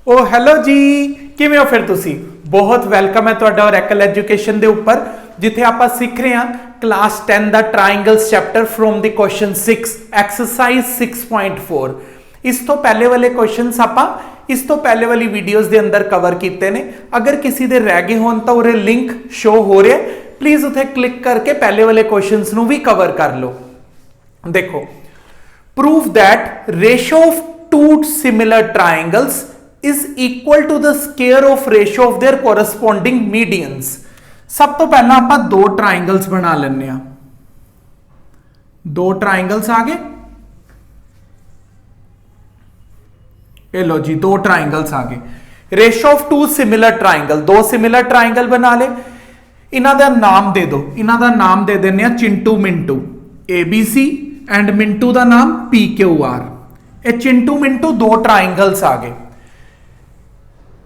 ओ hello जी, किवें हो फिर तुसी? बहुत वेलकम है तुहाडा ओरेकल एजुकेशन दे उपर जिथे आपां सीख रहे हां क्लास 10 दा triangles chapter from the question 6 exercise 6.4। इस तो पहले वाले क्वेश्चंस आपां इस तो पहले वाली वीडियोस दे अंदर कवर कीते ने। अगर किसी दे रह गए होन तो उरे लिंक शो हो रहा है, प्लीज उथे क्लिक करके पहले वाले क्वेश्चंस नू भी कवर कर लो। देखो, prove that ratio of two similar triangles is equal to the square of ratio of their corresponding medians। सब तो पहला आप दो ट्राइंगल्स बना लेने आ। दो ट्राइंगल्स आ गए, ये लो जी, दो ट्राइंगल्स आ गए। Ratio of two similar triangle, दो सिमिलर ट्राइंगल बना ले। इन्हां दा नाम दे दो, इन्हां दा नाम दे देने आ चिंटू मिंटू ABC एंड मिंटू दा नाम PQR। ये चिंटू मिंटू दो ट्राइंगल्स आ गए।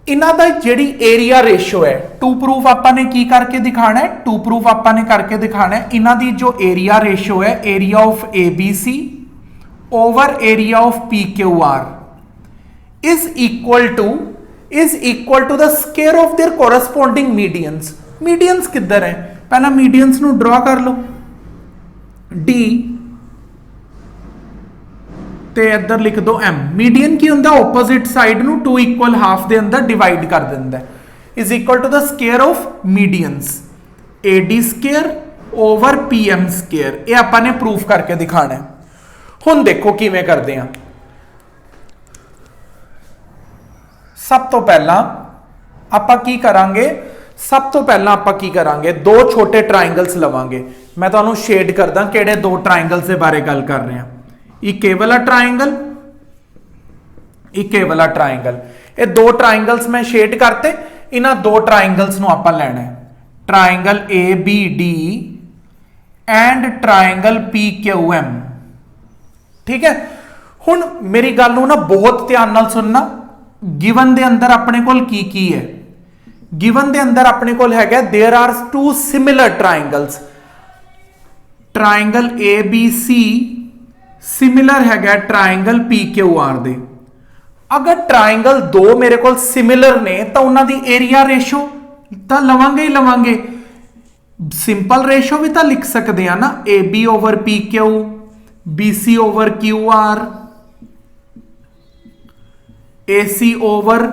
इन्हां दा जिहड़ी एरिया रेशियो है, टू प्रूफ आपां ने की करके दिखाना है, टू प्रूफ आपां ने करके दिखाना है। इन्हां दी जो एरिया रेशियो है, area of ABC over area of PQR is equal to the square of their corresponding medians. Medians किधर है? पहला मीडियंस नु ड्रॉ कर लो, D ते इधर लिख दो M। मीडियन की होंदा ओपोजिट साइड नु टू इक्वल हाफ दे अंदर डिवाइड कर दिंदा है, is equal to the square of medians AD square over PM square. ये आपां ने प्रूफ करके दिखाना है। हुण देखो किवें करदे हैं। सब तो पहला आपां की करांगे, सब तो पहला आपां की करांगे, दो छोटे ट्राइंगल्स लवांगे। मैं तुहानूं शेड करदा किहड़े दो ट्राइंगल्स दे बारे गल कर रहे हैं। एक ये वाला ट्राइंगल, एक ये वाला ट्राइंगल। ये दो ट्राइंगल्स मैं शेड करते। इन्हां दो ट्राइंगल्स नूं आपां लैणा है, triangle ABD and triangle PQM। ठीक है, हुण मेरी गल नूं ना बहुत ध्यान नाल सुनना। गिवन दे अंदर अपने कोल की है? गिवन दे अंदर अपने कोल हैगा there are two similar triangles. Triangle ABC similar है ट्राइंगल PQR दे। अगर ट्राइंगल दो मेरे को सिमिलर ने तो उन्होंने एरिया रेशो तो लवांगे ही लवांगे। सिंपल रेशो भी तो लिख सकते हैं ना, AB over PQ, BC over QR, AC over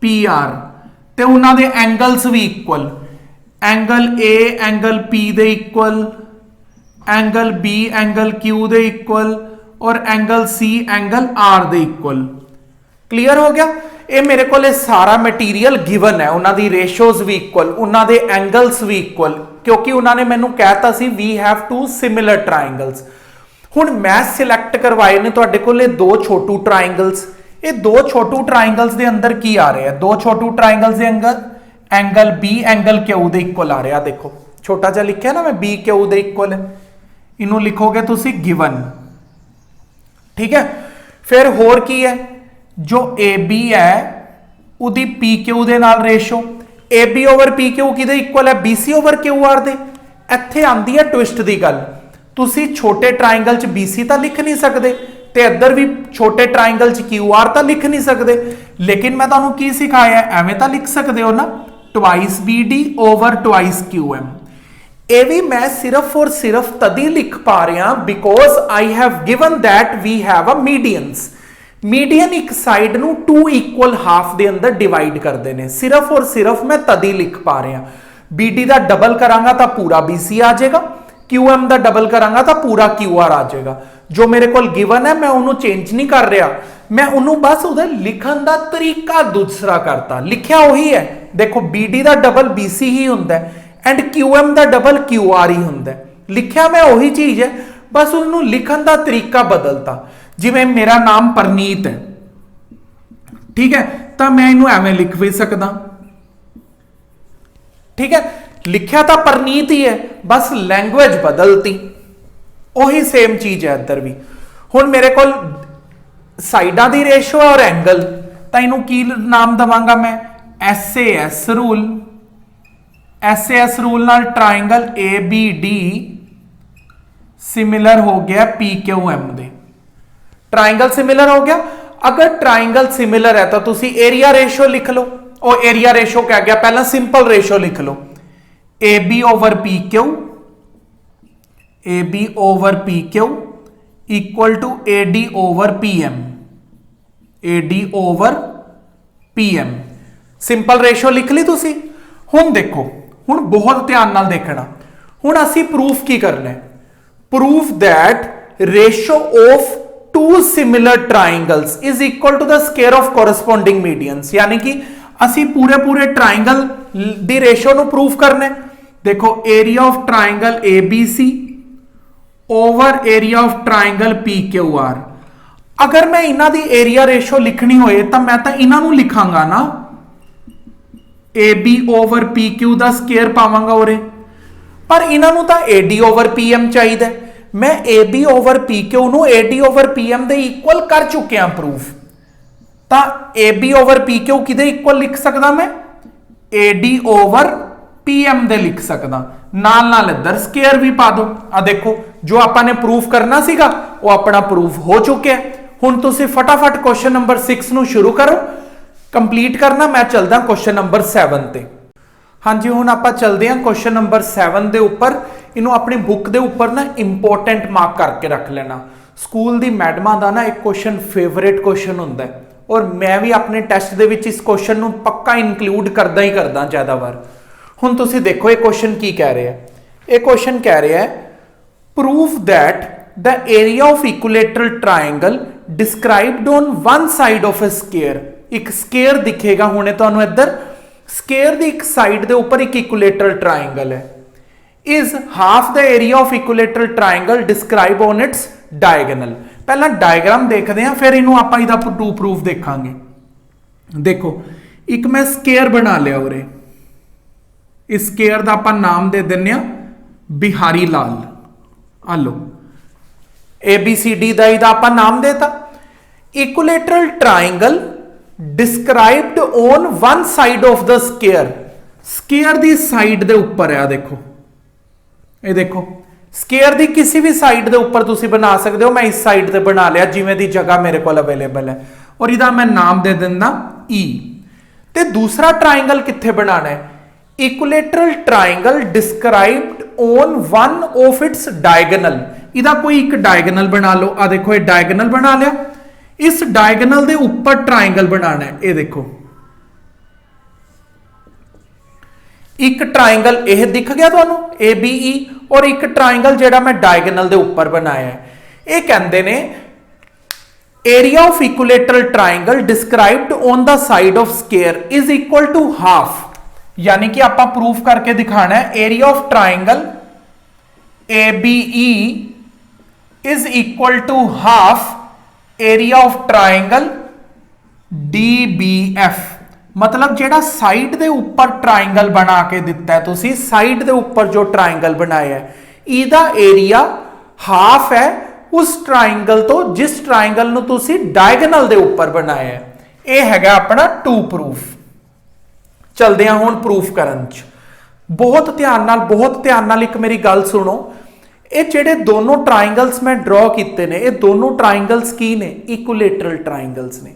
PR। ते उन्होंने एंगल्स भी equal, angle A angle P they equal, angle B angle Q they equal और एंगल C एंगल R दे इक्वल। क्लियर हो गया? ये मेरे को सारा मटीरियल गिवन है, उन्होंने रेशियोज भी इक्वल, उन्होंने एंगल्स भी इक्वल, क्योंकि उन्होंने मैनू कहता सी we have two similar triangles. हुण मैं सिलेक्ट करवाए ने तुहाडे कोल दो छोटू ट्राइंगल्स। ये दो छोटू ट्राइंगल्स दे अंदर की आ रहे हैं? दो छोटू ट्राइंगल्स दे एंगल B एंगल Q दे इक्वल आ रहा। देखो छोटा जा लिखा ना मैं, BQ दे इक्वल है। इनू लिखोगे तुसी गिवन। ठीक है, फिर होर की है? जो AB है उदी PQ दे नाल रेशो, AB ओवर PQ किदे इक्वल है? BC ओवर QR दे। इत्थे आंदी है ट्विस्ट दी गल, तुसी छोटे ट्राइंगल च BC तो लिख नहीं सकते ते इधर भी छोटे ट्राइंगल च QR तो लिख नहीं सकते, लेकिन मैं तुहानू की सिखाया एवें तो लिख सकते हो ना, twice BD over twice QM। ये भी मैं सिर्फ और सिर्फ तदी लिख पा रहा because I have given that we have a medians. Median एक साइड नू टू इक्वल हाफ दे अंदर डिवाइड करते हैं, सिर्फ और सिर्फ मैं तदी लिख पा रहा। BD का डबल करांगा तो पूरा BC आ जाएगा, QM का डबल करांगा तो पूरा QR आ जाएगा। जो मेरे को गिवन है मैं उन्होंने चेंज नहीं कर रहा, मैं उन्होंने बस उधर लिखन का तरीका दूसरा करता। लिखा वही है, देखो BD का डबल BC ही होंगे एंड QM का डबल QR ही होंगे। लिखा मैं वही चीज है, बस उन्होंने लिखन का तरीका बदलता। जिवें मेरा नाम परनीत है, ठीक है, तो मैं इनू एवें लिख भी सकदा। ठीक है, लिखा तो परनीत ही है, बस लैंग्वेज बदलती। वही सेम चीज है इधर भी। हुण मेरे को साइडा दी रेशो और एंगल, तो इनू की नाम दवांगा मैं? SAS rule. SAS रूल नाल ट्राइंगल ABD सिमिलर हो गया PQM दे। ट्राइंगल सिमिलर हो गया। अगर ट्राइंगल सिमिलर है तो तुसी एरिया रेशो लिख लो। और एरिया रेशो क्या गया, पहला सिंपल रेशो लिख लो, A B over P Q, A B over P Q equal to A D over P M, A D over P M. Simple ratio लिख ली तुसी। हुण देखो, हुण बहुत ध्यान नाल देखना, हुण असी प्रूफ की करना है, proof that ratio of two similar triangles is equal to the square of corresponding medians. यानी कि असी पूरे पूरे ट्राइंगल दी रेशो नु प्रूफ करना है। देखो area of triangle A B C over area of triangle P Q R. अगर मैं इन्हां दी एरिया रेशो लिखनी होए तो मैं तो इन्हां नु लिखांगा ना, A B over P Q दा स्क्वायर पावांगा उरे, पर इन्हां नु तां A D over P M चाहिए। मैं A B over P Q नु A D over P M दे इक्वल कर चुकिया प्रूफ, तां A B over P Q किदे इक्वल लिख सकदा मैं, A D over P M दे लिख सकदा। नाल नाल इधर स्क्वायर भी पा दो। आ देखो जो आपां ने प्रूफ करना सीगा वो अपना प्रूफ हो चुका है। हुण तुसीं फटाफट क्वेश्चन नंबर 6 नु शुरू करो, कंप्लीट करना। मैं चलदा क्वेश्चन नंबर 7 ते। हाँ जी, हुण आपां चलदे हां क्वेश्चन नंबर 7 दे उपर। इनू अपनी बुक दे उपर ना इंपोर्टेंट मार्क करके रख लेना। स्कूल दी मैडमां दा ना एक क्वेश्चन फेवरेट क्वेश्चन हुंदा है, और मैं भी अपने टेस्ट दे विच इस क्वेश्चन नू पक्का इंक्लूड करदा ही करदा ज्यादा बार। हुण तुसीं देखो ये क्वेश्चन की कह रहा है। ये क्वेश्चन कह रहा है proof that the area of equilateral triangle described on one side of A square. एक स्क्वायर दिखेगा हुणे तुहानू इधर, स्क्वायर दी एक साइड दे उपर एक इक्विलेटरल ट्राइंगल है, is half the area of equilateral triangle describe on its diagonal. पहला डायग्राम देखते हैं, फिर इनू आपां इहदा टू प्रूफ देखांगे। देखो एक मैं स्क्वायर बना लिया उरे, इस स्क्वायर दा आपां नाम दे दिन्ने आ बिहारी लाल। आ लो ए बी सी डी दा इहदा आपां नाम देता। Equilateral triangle described on one side of the square. Square दी साइड दे ऊपर है, देखो ये देखो स्क्वायर दी किसी भी साइड दे ऊपर तुसी बना सकते हो। मैं इस साइड ते बना लिया जिवें दी जगह मेरे को अवेलेबल है, और इहदा मैं नाम दे दिंदा ई। ते दूसरा ट्राइंगल कित्थे बनाना है, equilateral triangle described on one of its diagonal. इहदा कोई एक डायगोनल बना लो। आ देखो ये डायगोनल बना लिया, इस डायगोनल दे ऊपर ट्राइंगल बनाना है। ये देखो एक ट्राइंगल यह दिख गया तुहानू ए बी ई, और एक ट्राइंगल जेड़ा मैं डायगोनल दे ऊपर बनाया है। ये कहंदे ने area of equilateral triangle described on the side of square is equal to half. यानी कि आपां प्रूफ करके दिखाना है area of triangle A B E is equal to half area of triangle D B F. मतलब जेड़ा side दे ऊपर ट्राइंगल बना के दिता है तुसी, साइड दे ऊपर जो ट्राइंगल बनाया है इहदा एरिया हाफ है उस ट्राइंगल तो जिस ट्राइंगल नु तुसी डायगोनल दे ऊपर बनाया है। यह हैगा अपना टू प्रूफ। चलदे हां हुण प्रूफ करन च। बहुत ध्यान नाल एक मेरी गल सुनो। ये जेडे दोनों ट्राइंगल्स मैं ड्रॉ किए ने, ये दोनों ट्राइंगल्स की ने, इक्विलेटरल ट्राइंगल्स ने।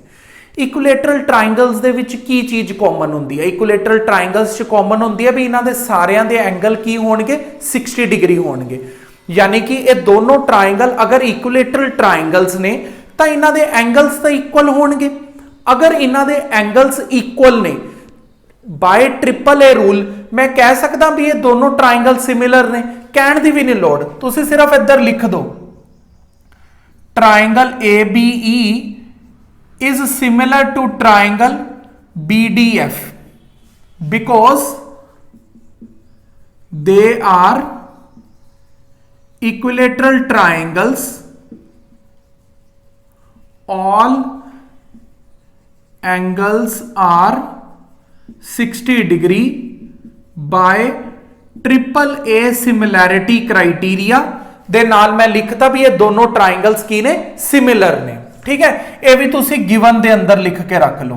इक्विलेटरल ट्राइंगल्स दे विच की चीज कॉमन हुंदी है, इक्विलेटरल ट्राइंगल्स च कॉमन हुंदी है भी इन्हां दे सारियां दे एंगल की होणगे 60 डिग्री होणगे। यानी कि ये दोनों ट्राइंगल अगर इक्विलेटरल ट्राइंगल्स ने तो इन्हां दे एंगल्स तो इक्वल होणगे। अगर इन्हां दे एंगल्स इक्वल ने बाय ट्रिपल ए रूल मैं कह सकदा भी ये दोनों ट्राइंगल सिमिलर ने। कहण दी भी नहीं लोड़, तुसीं सिर्फ इधर लिख दो triangle A B E is similar to triangle BDF because they are equilateral triangles. All angles are 60 degree by triple A similarity criteria दे नाल मैं लिखता भी ये दोनों ट्राइंगल्स की ने सिमिलर ने। ठीक है, ये भी तुसी गिवन दे अंदर लिख के रख लो।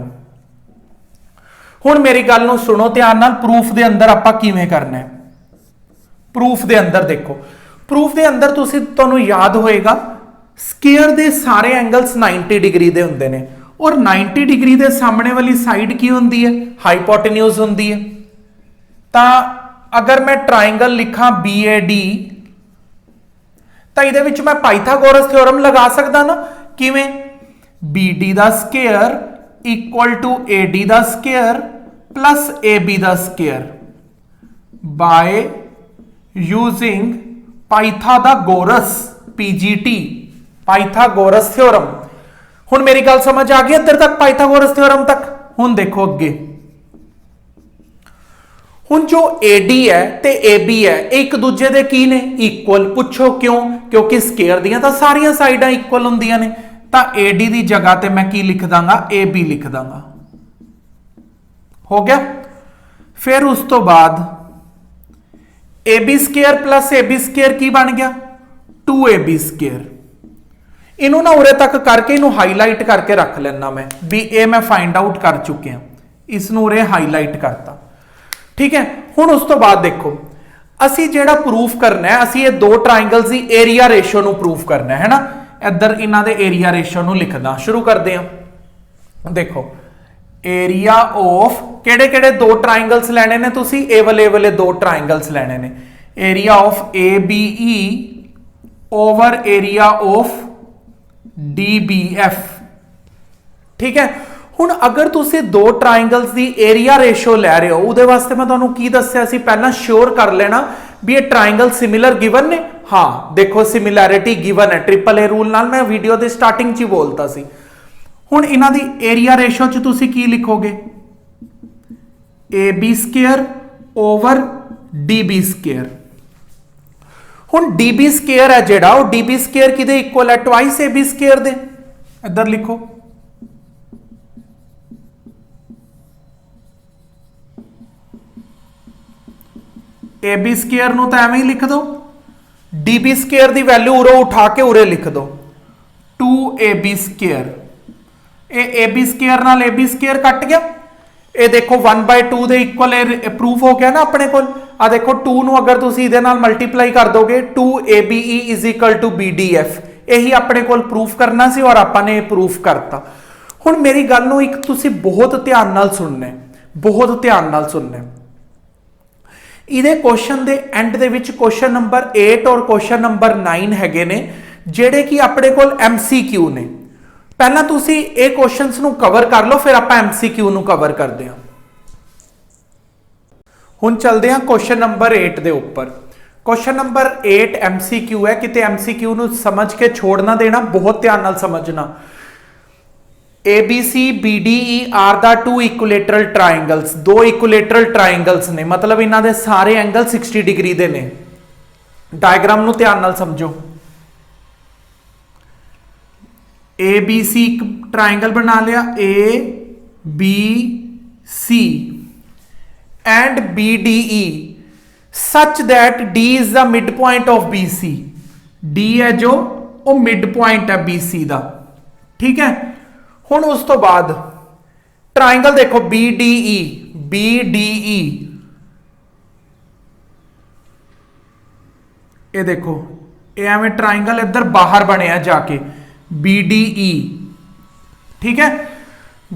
हुण मेरी गल नूं सुनो ध्यान नाल, प्रूफ दे अंदर आपां किवें करना है। प्रूफ दे अंदर देखो, प्रूफ दे अंदर तुसी तुहानूं याद होएगा स्क्वायर दे सारे एंगल्स 90 डिग्री दे हुंदे ने और 90 डिग्री के सामने वाली साइड की होंगी है, हाइपोटेन्यूज होंगी है। तो अगर मैं ट्राइंगल लिखा BAD तो ये मैं पाइथागोरस थ्योरम लगा सकता ना, किवें? BD दा स्क्वायर इक्वल टू AD दा स्क्वायर प्लस AB दा square by using Pythagoras PGT, Pythagoras theorem. हुण मेरी गल समझ आ गई इधर तक, पाइथागोरस थ्योरम तक? हुण देखो अगे, हुण जो AD है ते AB है एक दूजे दे की ने? इक्वल। पूछो क्यों? क्योंकि स्केयर दियां तां सारियां साइडां इक्वल हुंदियां ने, तां AD दी जगह ते मैं की लिख दांगा? AB लिख दांगा। हो गया? फिर उस तो बाद AB square plus AB square की बन गया? 2AB square. इनू ना उरे तक करके इनू हाईलाइट करके रख लेना मैं, भी ये मैं फाइंड आउट कर चुके हैं, इसनू उरे हाईलाइट करता। ठीक है, हुण उस तो बाद देखो असी जेड़ा प्रूफ करना है, असी ये दो ट्राइंगल्स की एरिया रेशो नू प्रूफ करना है ना। इधर इन्हां दे एरिया रेशो नू लिखदा, शुरू करते हैं। देखो एरिया ऑफ केड़े केड़े दो ट्राइंगल्स लेने ने तुसी? ए वाले दो ट्राइंगल्स लेने ने। Area of ABE over area of DBF। ठीक है, हुण अगर तुसी दो ट्राइंगल्स की एरिया रेशो लै रहे हो, उहदे वास्ते मैं तुहानूं की दस्सिया सी, पहला श्योर कर लेना भी ये ट्राइंगल सिमिलर गिवन ने। हाँ देखो सिमिलैरिटी गिवन है, ट्रिपल ए रूल नाल मैं वीडियो के स्टार्टिंग च ही बोलता सी। हुण इन्हां दी एरिया रेशो च तुसी की लिखोगे? AB square over DB square. हुण DB स्क्वायर है जेड़ा, वो DB स्क्वायर किदे इक्वल है? ट्वाइस AB स्क्वायर दे। इधर लिखो AB स्क्वायर नूं तां एवें ही लिख दो, DB स्क्वायर दी वैल्यू उरो उठा के उरे लिख दो 2AB स्क्वायर। AB स्क्वायर नाल AB स्क्वायर कट गया, ये देखो 1/2 दे इक्वल प्रूफ हो गया ना अपने को। आ देखो 2 नूं अगर तुसी इहदे नाल मल्टीप्लाई कर दोगे 2ABE is equal to BDF, यही अपने को प्रूफ करना सी और आपां ने प्रूफ करता। हुण मेरी गल नूं एक तुसी बहुत ध्यान नाल सुनना है, बहुत ध्यान नाल सुनना है। इहदे question they and they which question number 8 और क्वेश्चन नंबर 9 हैगे ने, जेड़े कि अपने कोल MCQ ने। पहला तुसी ये क्वेश्चंस नूं कवर कर लो, फिर आपां MCQ नूं कवर करदे हां। हुण चलदे हां क्वेश्चन नंबर 8 दे उपर। क्वेश्चन नंबर 8 MCQ है, किते MCQ नूं समझ के छोड़ ना देना, बहुत ध्यान नाल समझना। ABC BDE are the two equilateral triangles, दो इक्विलेटरल ट्राइंगल्स ने, मतलब इन्हां दे सारे एंगल 60 डिग्री दे ने। डायग्राम नूं ध्यान नाल समझो। ABC ट्राइंगल बना लिया ABC and BDE such that D is the mid point of BC। D है जो वो मिड पॉइंट है BC दा। ठीक है, हुण उस तो बाद ट्राइंगल देखो BDE ये देखो ये एवें ट्राइंगल इधर बाहर बने जाके BDE। ठीक है,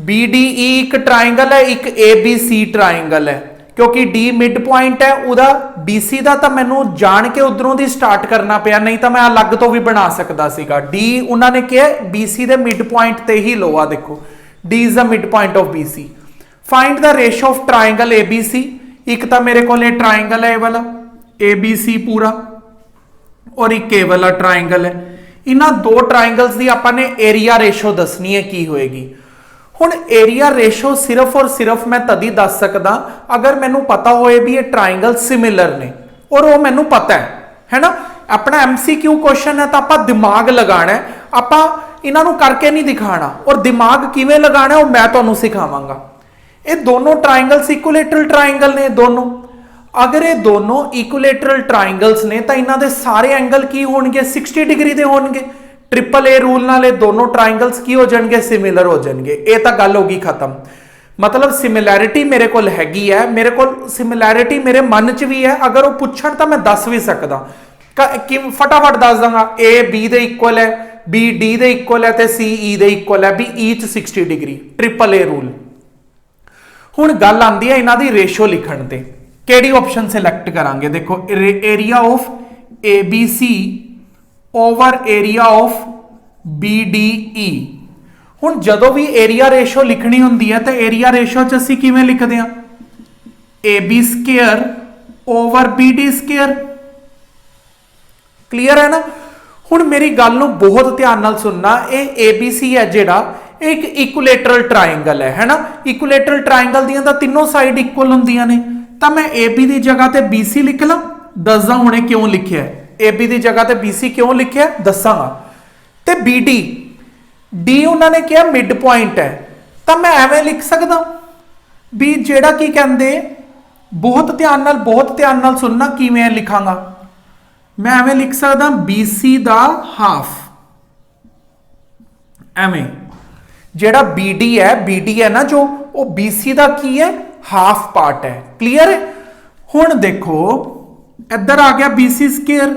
BDE एक ट्राइंगल है, एक ABC ट्राइंगल है। क्योंकि D मिड पॉइंट है उदा, BC का तो मैनू जान के उधरों दी स्टार्ट करना पिया, नहीं तो मैं अलग तो भी बना सकता सीगा। D उन्होंने कहा BC दे मिड पॉइंट ते ही लो। आ देखो D is the mid point of BC। Find the ratio of triangle ABC। एक तो मेरे को ट्राइंगल है ये वाला ABC पूरा, और एक ये वाला ट्राइंगल है। इन्हां दो ट्राइंगल्स की आपाने एरिया रेशो दसनी है की होएगी। हुण एरिया रेशो सिर्फ और सिर्फ मैं तदी दस सकदा अगर मैनू पता होए भी ये ट्राइंगल सिमिलर ने, और वो मैनू पता है ना। अपना MCQ क्वेश्चन है तो आप दिमाग लगाना है, आप इन्हां नू करके नहीं दिखाना। और दिमाग किवें लगाना है वो मैं तुहानू सिखावांगा। ये दोनों ट्राइंगल्स इक्विलेटरल ट्राइंगल ने दोनों। अगर ये दोनों इक्विलेटरल ट्राइंगल्स ने तो इन्हां दे सारे एंगल की होणगे? 60 डिग्री दे होणगे। ट्रिपल ए रूल नाल दोनों ट्राइंगल्स की हो जाएंगे? सिमिलर हो जाएंगे। ये तो गल होगी खत्म। मतलब सिमिलैरिटी मेरे को हैगी है, मेरे को सिमिलैरिटी मेरे मन च भी है। अगर वो पूछण तो मैं दस भी सकदा, फटाफट दस Danga. A B they equal है, बी डी दे इक्वल है तो सी ई दे इक्वल है, भी each 60 degree, triple A rule. हुण गल आंदी है इन्हां दी रेशो लिखण ते, किहड़ी ऑप्शन सिलेक्ट करांगे? देखो area of A B C over area of B D E. हुण जदों भी एरिया रेशो लिखनी हुंदी है तो एरिया रेशो च असीं किवें लिखदे हां? A B square over B D square. Clear है ना? हुण मेरी गल नूं बहुत ध्यान नाल सुनना, ये ए बी सी है जिहड़ा एक इक्विलेटरल ट्राइंगल है ना? इक्विलेटरल ट्राइंगल दियां तां तीनों साइड इक्वल हुंदियां ने, तां मैं ए बी दी जगह ते बी सी लिख ला। दसदा हुणे क्यों लिखिआ ए बी दी जगह ते बी सी क्यों लिखिआ, दसांगा। ते बी डी डी उन्होंने कहा मिड पॉइंट है, तो मैं एवें लिख सकदा भी जेड़ा की कहंदे, बहुत ध्यान नाल सुनना किवें लिखांगा मैं, एवें लिख सकदा बी सी दा हाफ, एवें जेड़ा बी डी है ना जो, वो बी सी दा की है, हाफ पार्ट है। क्लीयर है? हुण देखो इधर आ गया बी सी स्केयर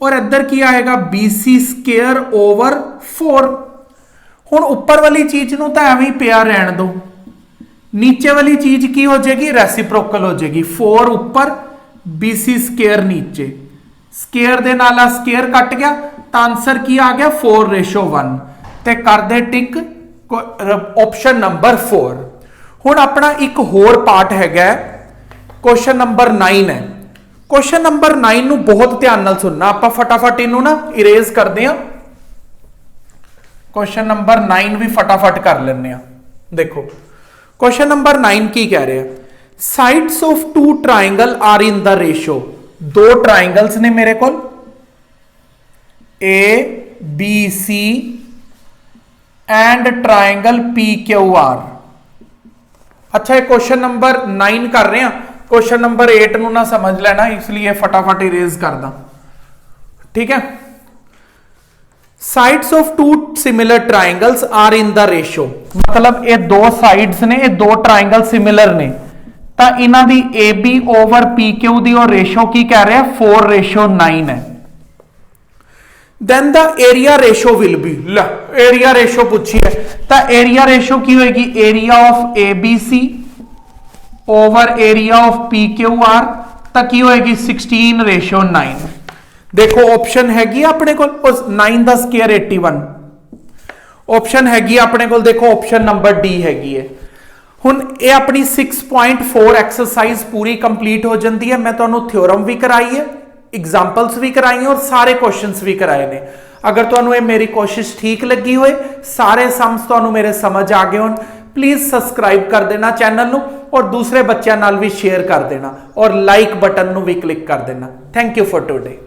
और इधर की आएगा बी सी स्केयर ओवर 4। हुण ऊपर वाली चीज नूं तां एवें ही पिया रहण दो, नीचे वाली चीज की हो जाएगी, रेसिप्रोकल हो जाएगी। 4 ऊपर बी सी स्केयर नीचे, स्केयर दे नाल स्केयर कट गया, तां आंसर की आ गया 4:1 ते कर दे टिक ऑप्शन नंबर 4। हुण अपना एक होर पार्ट हैगा, क्वेश्चन नंबर 9 है। क्वेश्चन नंबर 9 नूं बहुत ध्यान नाल सुनना, आपां फटाफट इनू ना इरेज करदे हां। क्वेश्चन नंबर 9 भी फटाफट कर लेने। देखो क्वेश्चन नंबर 9 की कह रहे हैं, sides of two triangle are in the ratio. दो ट्राइंगल्स ने मेरे को, A B C and triangle P Q R. अच्छा ये क्वेश्चन नंबर 9 कर रहे हैं, क्वेश्चन नंबर 8 नूं ना समझ लेना, इसलिए फटाफट इरेज कर दा। ठीक है, sides of two similar triangles are in the ratio, मतलब ये दो साइड्स ने, ये दो ट्राइंगल सिमिलर ने, तो इन्हां दी A B over P Q दी और रेशो की कह रहे हैं 4:9 है। Then the area ratio will be, area ratio पूछी है, तो एरिया रेशो की होगी area of A B C over area of P Q R, तो की होगी 16:9। देखो ऑप्शन हैगी अपने को 9 दा स्केयर 81, ऑप्शन हैगी अपने को, देखो ऑप्शन नंबर डी हैगी है। हुण ये अपनी 6.4 एक्सरसाइज पूरी कंप्लीट हो जाती है। मैं तुहानू थ्योरम भी कराई है, एग्जाम्पल्स भी कराई है और सारे क्वेश्चंस भी कराए ने। अगर तुहानू ये मेरी कोशिश ठीक लगी होए, सारे सम्स तुहानू मेरे समझ आ गए होण, प्लीज सब्सक्राइब कर देना चैनल नू और दूसरे बच्चों नाल भी शेयर कर देना और लाइक बटन नू भी क्लिक कर देना। Thank you for today.